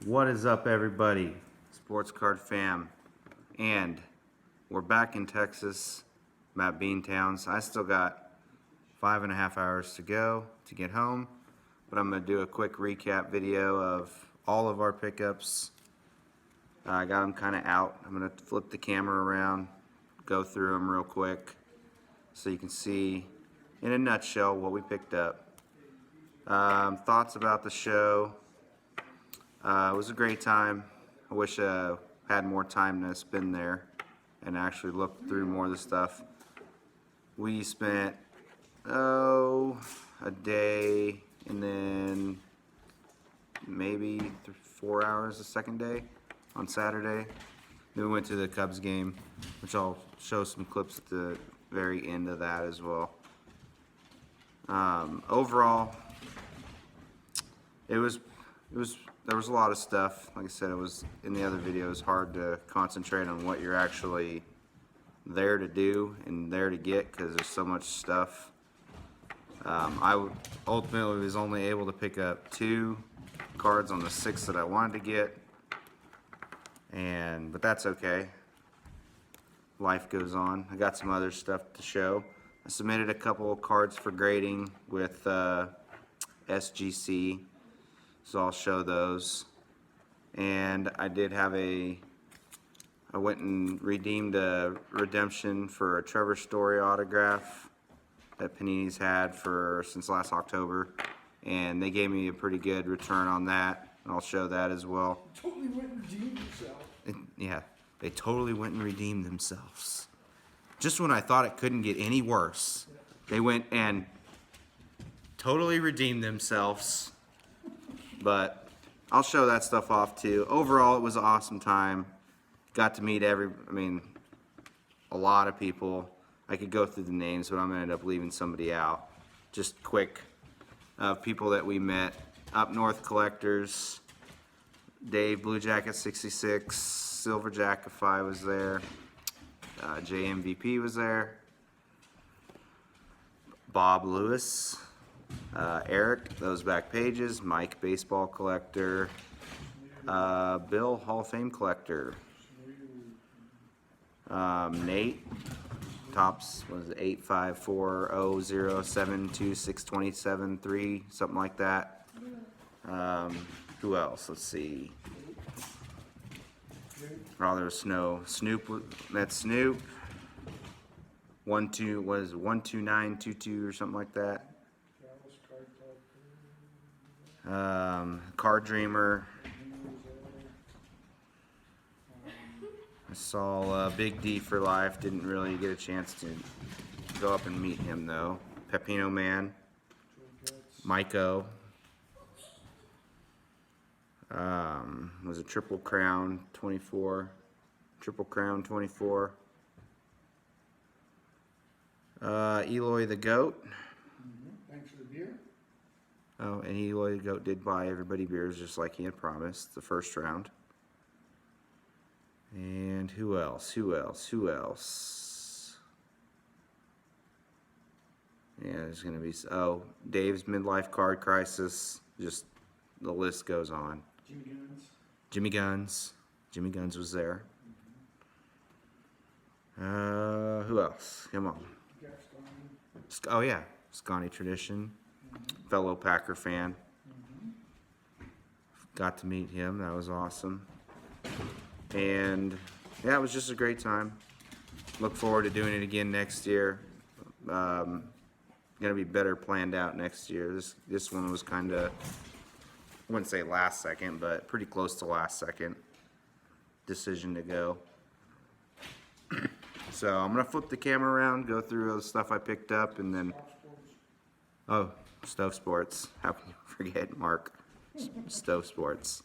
What is up, everybody? Sports Card fam, and we're back in Texas. I'm at Beantowns. I still got 5.5 hours to go to get home, but I'm going to do a quick recap video of all of our pickups. I got them kind of out. I'm going to flip the camera around, go through them real quick so you can see in a nutshell what we picked up. Thoughts about the show. It was a great time. I wish I had more time to spend there and actually look through more of the stuff. We spent, a day and then maybe 4 hours the second day on Saturday. Then we went to the Cubs game, which I'll show some clips at the very end of that as well. Overall, there was a lot of stuff. Like I said, it was in the other videos hard to concentrate on what you're actually there to do and there to get because there's so much stuff. I ultimately was only able to pick up 2 cards on the 6 that I wanted to get, but that's okay. Life goes on. I got some other stuff to show. I submitted a couple of cards for grading with SGC. So I'll show those. And I went and redeemed a redemption for a Trevor Story autograph that Panini's had since last October. And they gave me a pretty good return on that. And I'll show that as well. Totally went and redeemed yourself. Yeah, they totally went and redeemed themselves. Just when I thought it couldn't get any worse, they went and totally redeemed themselves. But I'll show that stuff off too. Overall, it was an awesome time. Got to meet a lot of people. I could go through the names, but I'm going to end up leaving somebody out. Just quick people that we met. Up North Collectors, Dave Blue Jacket 66, Silver Jackify was there, JMVP was there, Bob Lewis, Eric, those back pages, Mike Baseball Collector, Bill Hall of Fame Collector, Nate, Tops, what is it, 854072627 something like that. Who else? Let's see. Oh, there was Snoop, met Snoop. 12922 or something like that. Card Dreamer. I saw Big D for Life. Didn't really get a chance to go up and meet him though. Pepino Man. Myco. Was a Triple Crown 24. Triple Crown 24. Eloy the Goat. Thanks for the beer. Oh, and Eloy the Goat did buy everybody beers just like he had promised the first round. And who else? Yeah, there's going to be... Oh, Dave's Midlife Card Crisis. Just the list goes on. Jimmy Guns was there. Who else? Come on. Oh yeah, Scotty Tradition, fellow Packer fan. Got to meet him. That was awesome. And yeah, it was just a great time. Look forward to doing it again next year. Gonna be better planned out next year. This one was kind of, I wouldn't say last second, but pretty close to last second decision to go. So I'm gonna flip the camera around, go through all the stuff I picked up, and then Stove Sports. How can you forget Mark? Stove Sports.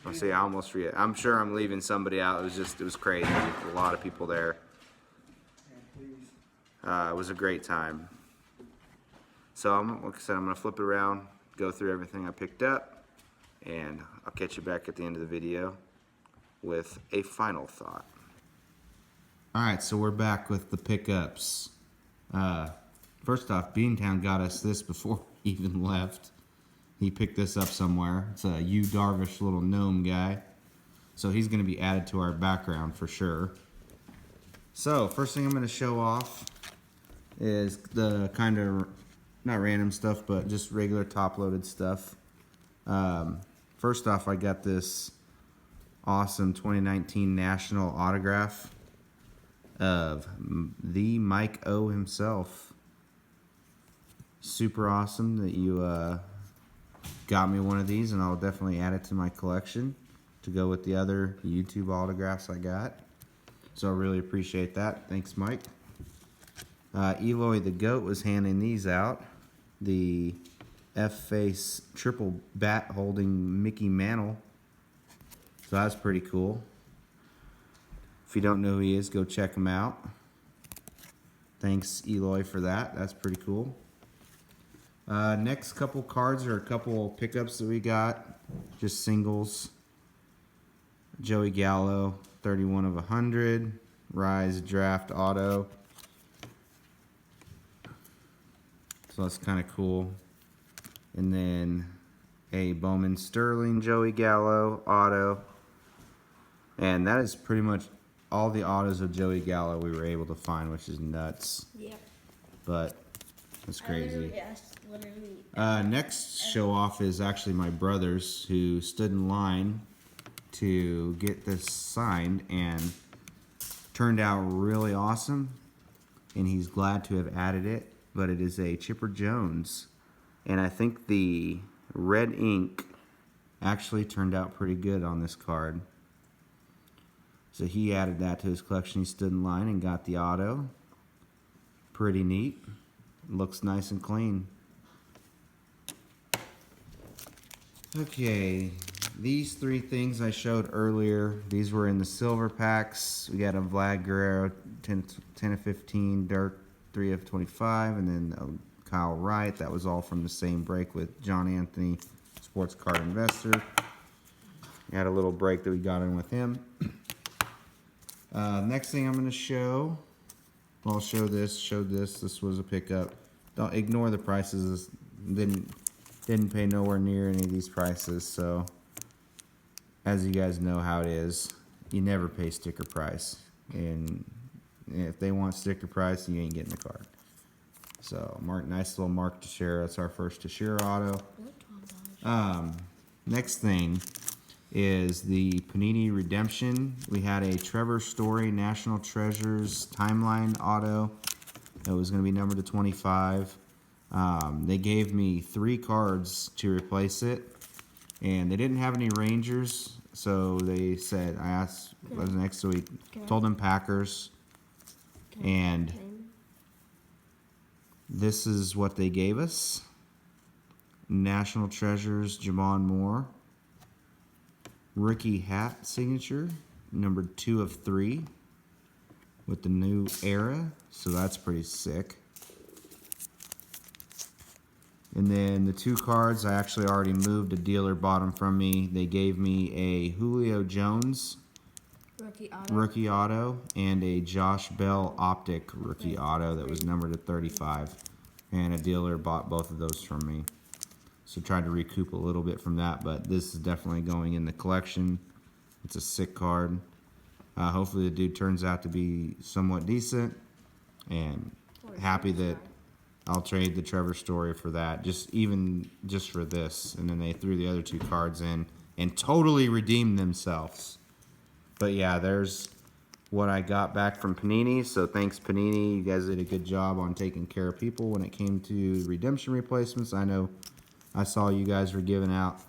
I'll see. I almost forget. I'm sure I'm leaving somebody out. It was crazy. A lot of people there. It was a great time. So like I said, I'm gonna flip it around, go through everything I picked up, and I'll catch you back at the end of the video with a final thought. Alright, so we're back with the pickups. First off, Beantown got us this before we even left. He picked this up somewhere. It's a Yu Darvish little gnome guy. So he's going to be added to our background for sure. So first thing I'm going to show off is the kind of, not random stuff, but just regular top-loaded stuff. First off, I got this awesome 2019 National autograph of the Mike O himself. Super awesome that you got me one of these, and I'll definitely add it to my collection to go with the other YouTube autographs I got. So I really appreciate that. Thanks, Mike. Eloy the Goat was handing these out. The F-Face triple bat holding Mickey Mantle. So that's pretty cool. If you don't know who he is, go check him out. Thanks, Eloy, for that. That's pretty cool. Next couple cards are a couple pickups that we got. Just singles. Joey Gallo, 31 of 100. Rise Draft Auto. So that's kind of cool. And then a Bowman Sterling Joey Gallo auto. And that is pretty much all the autos of Joey Gallo we were able to find, which is nuts. Yep. But that's crazy. Literally. Next show off is actually my brother's, who stood in line to get this signed and turned out really awesome. And he's glad to have added it. But it is a Chipper Jones. And I think the red ink actually turned out pretty good on this card. So he added that to his collection. He stood in line and got the auto. Pretty neat. Looks nice and clean. Okay, these three things I showed earlier, these were in the silver packs. We got a Vlad Guerrero 10 of 15, Dirk 3 of 25, and then Kyle Wright. That was all from the same break with John Anthony, Sports Card Investor. We had a little break that we got in with him. Next thing I'm going to show, well, I'll show this, this was a pickup. Don't ignore the prices. Didn't pay nowhere near any of these prices, so as you guys know how it is, you never pay sticker price. And if they want sticker price, you ain't getting the card. So, nice little Mark Teixeira. That's our first Teixeira auto. Next thing is the Panini Redemption. We had a Trevor Story National Treasures Timeline auto that was going to be numbered to 25. They gave me 3 cards to replace it, and they didn't have any Rangers, so they said, I asked, what was next week, told them Packers, and this is what they gave us. National Treasures, Jamon Moore. Ricky Hat signature, numbered 2 of 3 with the new era, so that's pretty sick. And then the 2 cards, I actually already moved. A dealer bought them from me. They gave me a Julio Jones rookie auto and a Josh Bell Optic rookie auto that was numbered at 35. And a dealer bought both of those from me. So tried to recoup a little bit from that, but this is definitely going in the collection. It's a sick card. Hopefully the dude turns out to be somewhat decent, and happy that I'll trade the Trevor Story for that, just for this. And then they threw the other 2 cards in and totally redeemed themselves. But yeah, there's what I got back from Panini. So thanks, Panini. You guys did a good job on taking care of people when it came to redemption replacements. I know I saw you guys were giving out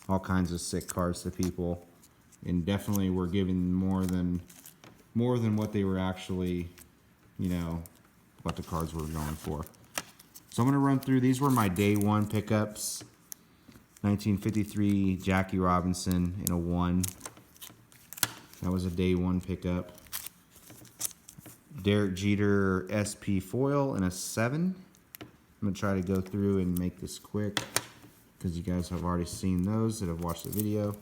all kinds of sick cards to people, and definitely were giving more than what they were actually, you know, what the cards were going for. So I'm going to run through. These were my day 1 pickups. 1953 Jackie Robinson in a 1. That was a day 1 pickup. Derek Jeter SP foil in a 7. I'm going to try to go through and make this quick, because you guys have already seen those that have watched the video.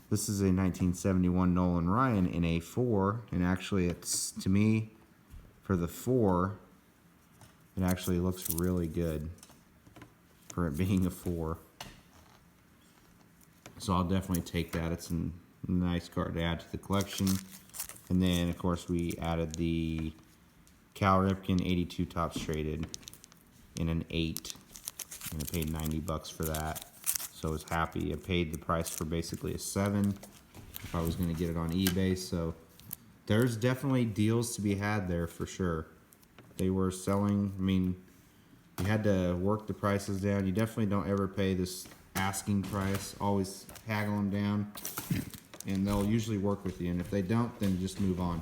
This is a 1971 Nolan Ryan in a 4, and actually it's, to me, for the 4, it actually looks really good for it being a 4. So I'll definitely take that. It's a nice card to add to the collection. And then, of course, we added the Cal Ripken 82 Topps Traded in an 8. And I paid $90 for that. So I was happy. I paid the price for basically a 7 if I was going to get it on eBay. So there's definitely deals to be had there for sure. They were selling, I mean, you had to work the prices down. You definitely don't ever pay this asking price. Always haggle them down, and they'll usually work with you. And if they don't, then just move on.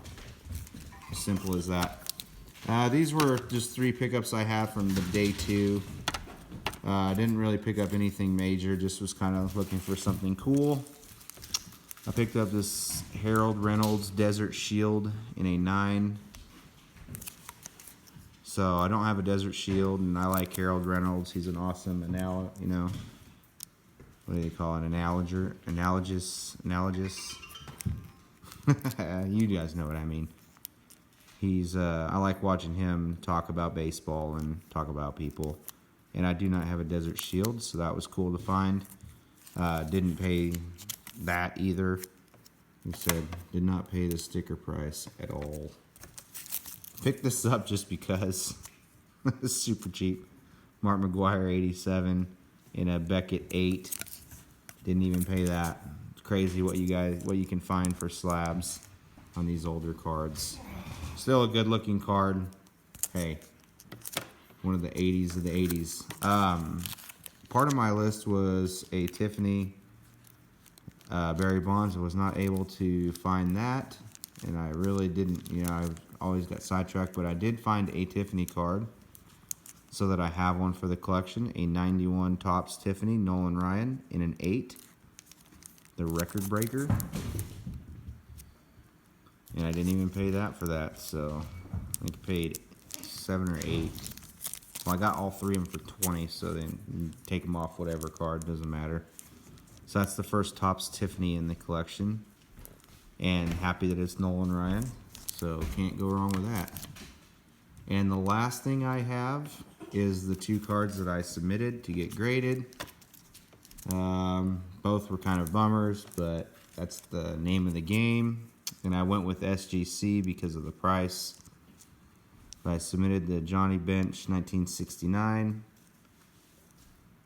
Simple as that. These were just 3 pickups I had from the day 2. I didn't really pick up anything major, just was kind of looking for something cool. I picked up this Harold Reynolds Desert Shield in a 9. So I don't have a Desert Shield, and I like Harold Reynolds. He's an awesome what do they call it? Analogous. You guys know what I mean. He's, I like watching him talk about baseball and talk about people. And I do not have a Desert Shield, so that was cool to find. Didn't pay that either. He said, did not pay the sticker price at all. Picked this up just because. It's super cheap. Mark McGuire 87 in a Beckett 8. Didn't even pay that. It's crazy what you can find for slabs on these older cards. Still a good looking card. Hey, one of the 80s of the 80s. Part of my list was a Tiffany Barry Bonds. I was not able to find that, and I really didn't, I always got sidetracked, but I did find a Tiffany card so that I have one for the collection. A 91 Topps Tiffany Nolan Ryan in an 8. The record breaker. And I didn't even pay that for that, so I think I paid 7 or 8. Well, I got all 3 of them for 20, so then take them off whatever card, doesn't matter. So that's the first Topps Tiffany in the collection. And happy that it's Nolan Ryan, so can't go wrong with that. And the last thing I have is the 2 cards that I submitted to get graded. Both were kind of bummers, but that's the name of the game. And I went with SGC because of the price. I submitted the Johnny Bench 1969.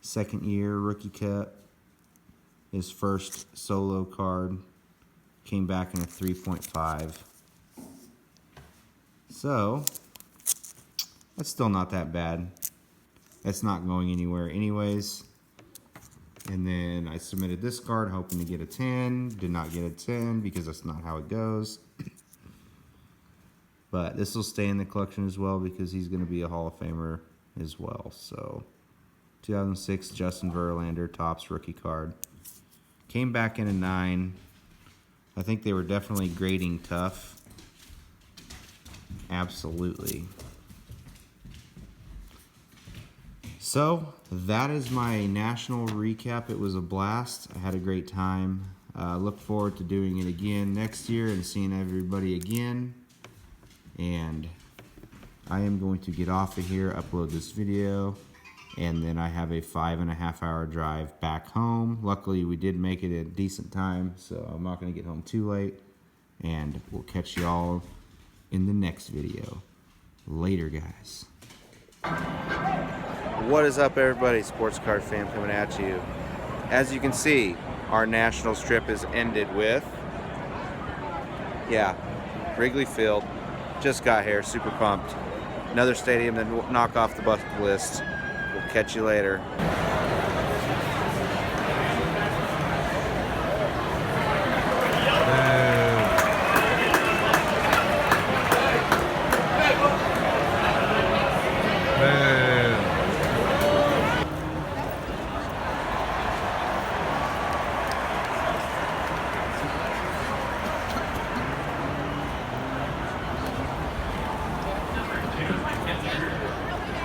Second year rookie cut. His first solo card. Came back in a 3.5. So, that's still not that bad. That's not going anywhere anyways. And then I submitted this card hoping to get a 10. Did not get a 10 because that's not how it goes. But this will stay in the collection as well because he's going to be a Hall of Famer as well. So, 2006 Justin Verlander Topps rookie card. Came back in a 9. I think they were definitely grading tough. Absolutely. So, that is my national recap. It was a blast. I had a great time. Look forward to doing it again next year and seeing everybody again. And I am going to get off of here, upload this video, and then I have a 5.5 hour drive back home. Luckily, we did make it at a decent time, so I'm not going to get home too late. And we'll catch you all in the next video. Later, guys. What is up, everybody? Sports Card Fam coming at you. As you can see, our national strip is ended with, Wrigley Field. Just got here, super pumped. Another stadium to knock off the bucket list. We'll catch you later.